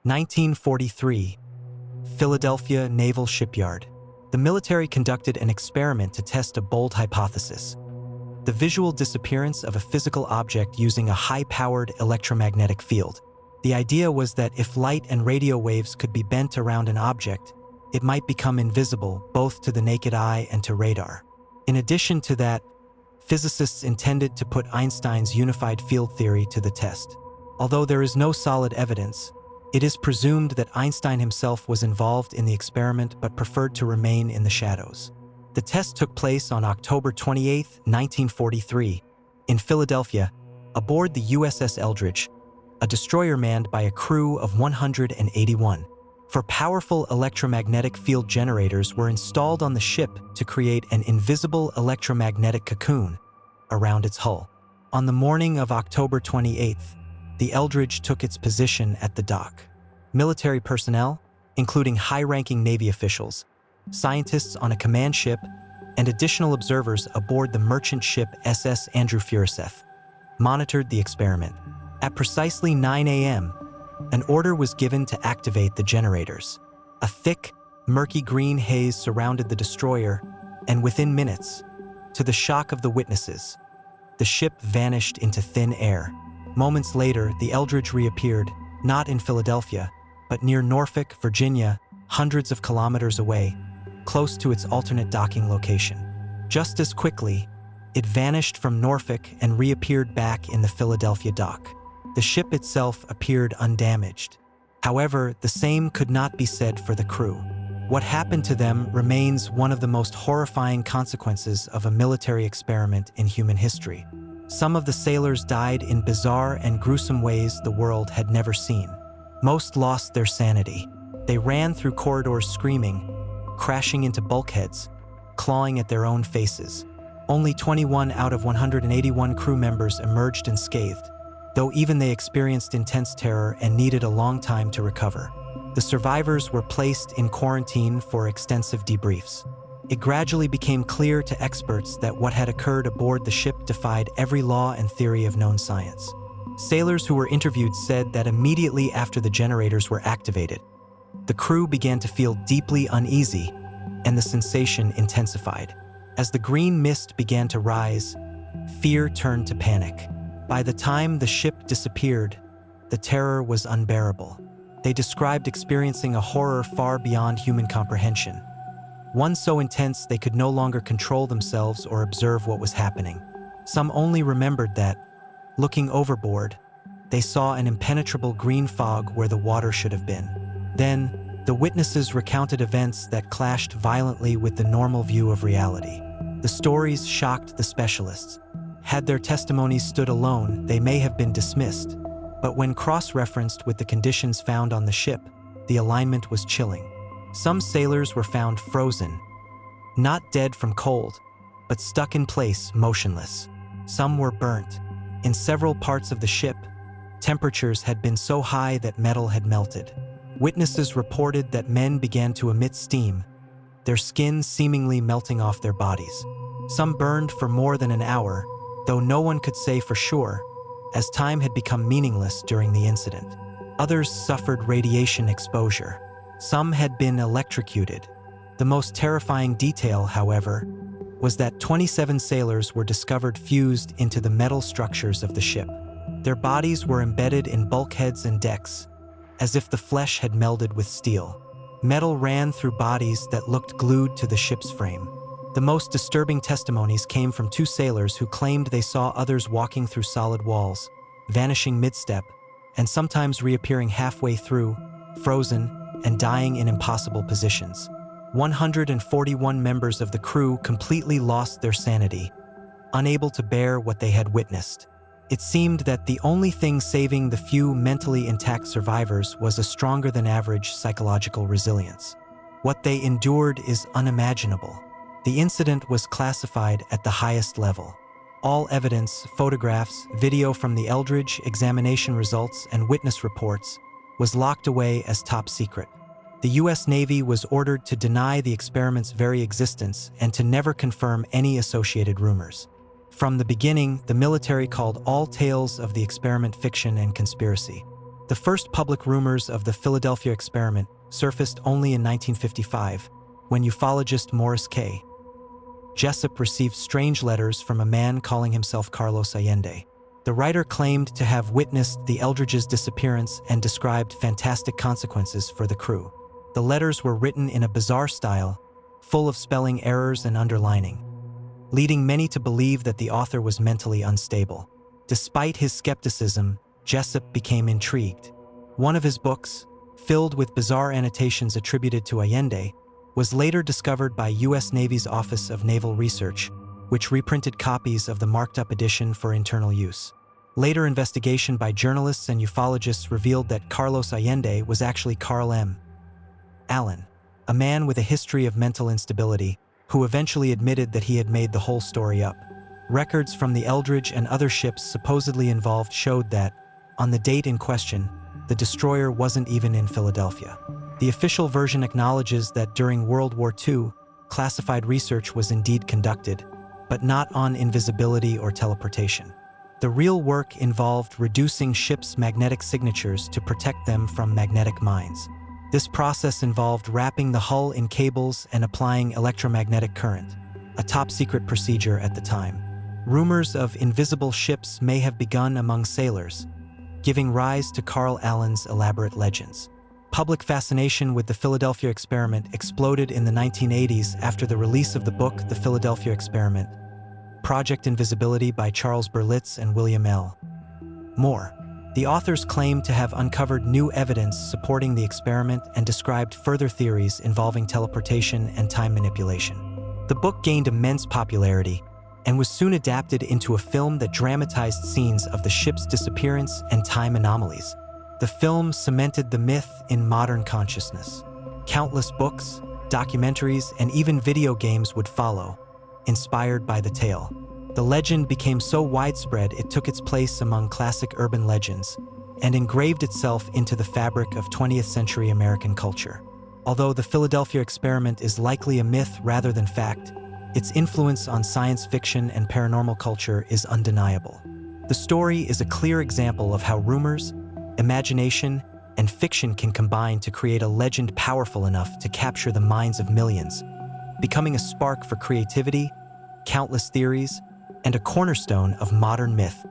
1943. Philadelphia Naval Shipyard. The military conducted an experiment to test a bold hypothesis: the visual disappearance of a physical object using a high-powered electromagnetic field. The idea was that if light and radio waves could be bent around an object, it might become invisible both to the naked eye and to radar. In addition to that, physicists intended to put Einstein's unified field theory to the test. Although there is no solid evidence, it is presumed that Einstein himself was involved in the experiment but preferred to remain in the shadows. The test took place on October 28, 1943, in Philadelphia, aboard the USS Eldridge, a destroyer manned by a crew of 181. For powerful electromagnetic field generators were installed on the ship to create an invisible electromagnetic cocoon around its hull. On the morning of October 28th, the Eldridge took its position at the dock. Military personnel, including high-ranking Navy officials, scientists on a command ship, and additional observers aboard the merchant ship SS Andrew Furuseth, monitored the experiment. At precisely 9 a.m., an order was given to activate the generators. A thick, murky green haze surrounded the destroyer, and within minutes, to the shock of the witnesses, the ship vanished into thin air. Moments later, the Eldridge reappeared, not in Philadelphia, but near Norfolk, Virginia, hundreds of kilometers away, close to its alternate docking location. Just as quickly, it vanished from Norfolk and reappeared back in the Philadelphia dock. The ship itself appeared undamaged. However, the same could not be said for the crew. What happened to them remains one of the most horrifying consequences of a military experiment in human history. Some of the sailors died in bizarre and gruesome ways the world had never seen. Most lost their sanity. They ran through corridors screaming, crashing into bulkheads, clawing at their own faces. Only 21 out of 181 crew members emerged unscathed, though even they experienced intense terror and needed a long time to recover. The survivors were placed in quarantine for extensive debriefs. It gradually became clear to experts that what had occurred aboard the ship defied every law and theory of known science. Sailors who were interviewed said that immediately after the generators were activated, the crew began to feel deeply uneasy, and the sensation intensified. As the green mist began to rise, fear turned to panic. By the time the ship disappeared, the terror was unbearable. They described experiencing a horror far beyond human comprehension, one so intense they could no longer control themselves or observe what was happening. Some only remembered that, looking overboard, they saw an impenetrable green fog where the water should have been. Then, the witnesses recounted events that clashed violently with the normal view of reality. The stories shocked the specialists. Had their testimonies stood alone, they may have been dismissed. But when cross-referenced with the conditions found on the ship, the alignment was chilling. Some sailors were found frozen, not dead from cold, but stuck in place, motionless. Some were burnt. In several parts of the ship, temperatures had been so high that metal had melted. Witnesses reported that men began to emit steam, their skin seemingly melting off their bodies. Some burned for more than an hour, though no one could say for sure, as time had become meaningless during the incident. Others suffered radiation exposure. Some had been electrocuted. The most terrifying detail, however, was that 27 sailors were discovered fused into the metal structures of the ship. Their bodies were embedded in bulkheads and decks, as if the flesh had melded with steel. Metal ran through bodies that looked glued to the ship's frame. The most disturbing testimonies came from two sailors who claimed they saw others walking through solid walls, vanishing mid-step, and sometimes reappearing halfway through, frozen, and dying in impossible positions. 141 members of the crew completely lost their sanity, unable to bear what they had witnessed. It seemed that the only thing saving the few mentally intact survivors was a stronger-than-average psychological resilience. What they endured is unimaginable. The incident was classified at the highest level. All evidence, photographs, video from the Eldridge, examination results, and witness reports was locked away as top secret. The U.S. Navy was ordered to deny the experiment's very existence and to never confirm any associated rumors. From the beginning, the military called all tales of the experiment fiction and conspiracy. The first public rumors of the Philadelphia experiment surfaced only in 1955, when ufologist Morris K. Jessup received strange letters from a man calling himself Carlos Allende. The writer claimed to have witnessed the Eldridge's disappearance and described fantastic consequences for the crew. The letters were written in a bizarre style, full of spelling errors and underlining, leading many to believe that the author was mentally unstable. Despite his skepticism, Jessup became intrigued. One of his books, filled with bizarre annotations attributed to Allende, was later discovered by U.S. Navy's Office of Naval Research, which reprinted copies of the marked-up edition for internal use. Later investigation by journalists and ufologists revealed that Carlos Allende was actually Carl M. Allen, a man with a history of mental instability, who eventually admitted that he had made the whole story up. Records from the Eldridge and other ships supposedly involved showed that, on the date in question, the destroyer wasn't even in Philadelphia. The official version acknowledges that during World War II, classified research was indeed conducted, but not on invisibility or teleportation. The real work involved reducing ships' magnetic signatures to protect them from magnetic mines. This process involved wrapping the hull in cables and applying electromagnetic current, a top-secret procedure at the time. Rumors of invisible ships may have begun among sailors, giving rise to Carl Allen's elaborate legends. Public fascination with the Philadelphia experiment exploded in the 1980s after the release of the book The Philadelphia Experiment, Project Invisibility by Charles Berlitz and William L. Moore. The authors claimed to have uncovered new evidence supporting the experiment and described further theories involving teleportation and time manipulation. The book gained immense popularity and was soon adapted into a film that dramatized scenes of the ship's disappearance and time anomalies. The film cemented the myth in modern consciousness. Countless books, documentaries, and even video games would follow, inspired by the tale. The legend became so widespread it took its place among classic urban legends and engraved itself into the fabric of 20th century American culture. Although the Philadelphia experiment is likely a myth rather than fact, its influence on science fiction and paranormal culture is undeniable. The story is a clear example of how rumors, imagination, and fiction can combine to create a legend powerful enough to capture the minds of millions, becoming a spark for creativity, countless theories, and a cornerstone of modern myth.